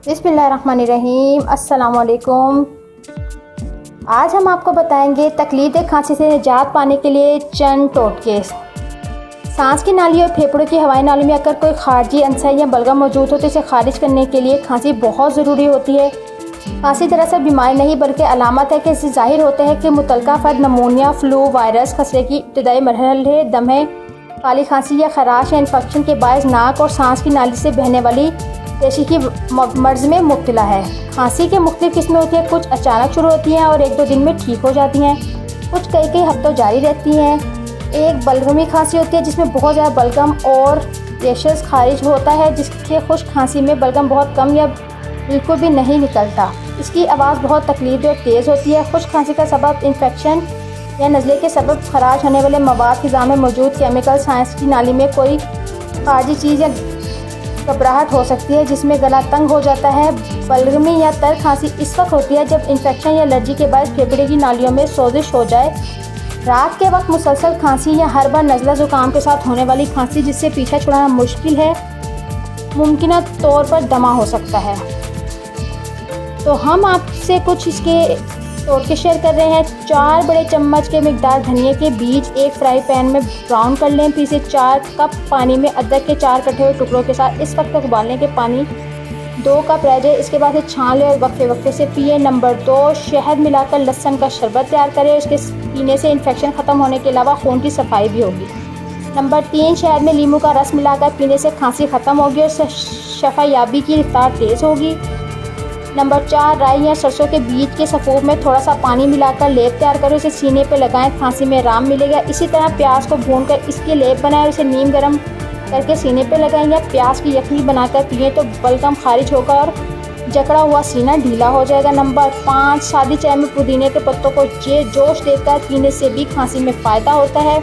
बिस्मिल्लाहिर्रहमानिर्रहीम। अस्सलाम वालेकुम। आज हम आपको बताएंगे तकलीफ खांसी से निजात पाने के लिए चंद टोटके। सांस की नाली और फेफड़ों की हवाई नाली में अगर कोई खारजी अंसर या बलगम मौजूद हो तो इसे खारिज करने के लिए खांसी बहुत ज़रूरी होती है। खांसी दरअसल बीमारी नहीं बल्कि अलामत है कि इससे ज़ाहिर होता है कि मुतलका फ़र्द नमूनिया, फ्लू, वायरस, खसरे की इब्तदाई मरहले, दम है, काली खांसी या खराश या इन्फेक्शन के बायस नाक और सांस की नाली से बहने वाली पेशी की मर्ज़ में मुब्तला है। खांसी के मुख्तलिफ किस्में होती हैं। कुछ अचानक शुरू होती हैं और 1-2 दिन में ठीक हो जाती हैं। कुछ कई हफ्तों जारी रहती हैं। एक बलगमी खांसी होती है जिसमें बहुत ज़्यादा बलगम और रेशेस खारिज होता है, जिसके खुश्क खांसी में बलगम बहुत कम या बिल्कुल भी नहीं निकलता। इसकी आवाज़ बहुत तकलीफ और तेज़ होती है। खुश्क खांसी का सबब इन्फेक्शन या नज़ले के सबब खराज होने वाले मवाद फ़िज़ा में मौजूद केमिकल, सांस की नाली में कोई खारिजी चीज़ या घबराहट हो सकती है जिसमें गला तंग हो जाता है। बलगमी या तर खांसी इस वक्त होती है जब इन्फेक्शन या एलर्जी के बाद फेफड़े की नालियों में सोजिश हो जाए। रात के वक्त मुसलसल खांसी या हर बार नज़ला ज़ुकाम के साथ होने वाली खांसी जिससे पीछा छुड़ाना मुश्किल है, मुमकिन तौर पर दमा हो सकता है। तो हम आपसे कुछ इसके टोटके शेयर कर रहे हैं। 4 बड़े चम्मच के मिकदार धनिए के बीज एक फ्राई पैन में ब्राउन कर लें। फिर इसे 4 कप पानी में अदरक के 4 कटे हुए टुकड़ों के साथ इस वक्त तक उबालने के पानी 2 कप रह जाए। इसके बाद छान लें और वक्फे वक्फे से पिए। नंबर 2, शहद मिलाकर लहसुन का शरबत तैयार करें। उसके पीने से इन्फेक्शन ख़त्म होने के अलावा खून की सफाई भी होगी। नंबर 3, शहद में नींबू का रस मिलाकर पीने से खांसी ख़त्म होगी और शफायाबी की रफ्तार तेज़ होगी। नंबर 4, राई या सरसों के बीज के सफ़ूफ में थोड़ा सा पानी मिलाकर लेप तैयार करें। उसे सीने पर लगाएं, खांसी में आराम मिलेगा। इसी तरह प्याज को भूनकर इसके लेप बनाएं और उसे नीम गर्म करके सीने पर लगाएं या प्याज की यखनी बनाकर पिएं तो बलगम खारिज होगा और जकड़ा हुआ सीना ढीला हो जाएगा। नंबर 5, सादी चाय में पुदीने के पत्तों को जोश देकर पीने से भी खांसी में फ़ायदा होता है।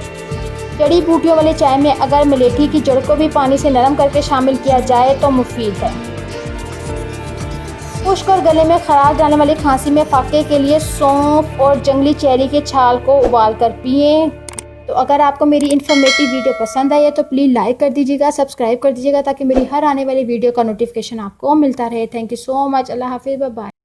जड़ी बूटियों वाली चाय में अगर मलेठी की जड़ को भी पानी से नरम करके शामिल किया जाए तो मुफीद है। खुश्क और गले में खराश डालने वाली खांसी में फाके के लिए सौंफ और जंगली चेरी के छाल को उबाल कर पिएं। तो अगर आपको मेरी इन्फॉर्मेटिव वीडियो पसंद आई है तो प्लीज़ लाइक कर दीजिएगा, सब्सक्राइब कर दीजिएगा ताकि मेरी हर आने वाली वीडियो का नोटिफिकेशन आपको मिलता रहे। Thank you so much. अल्लाह हाफिज़, बाय बाय।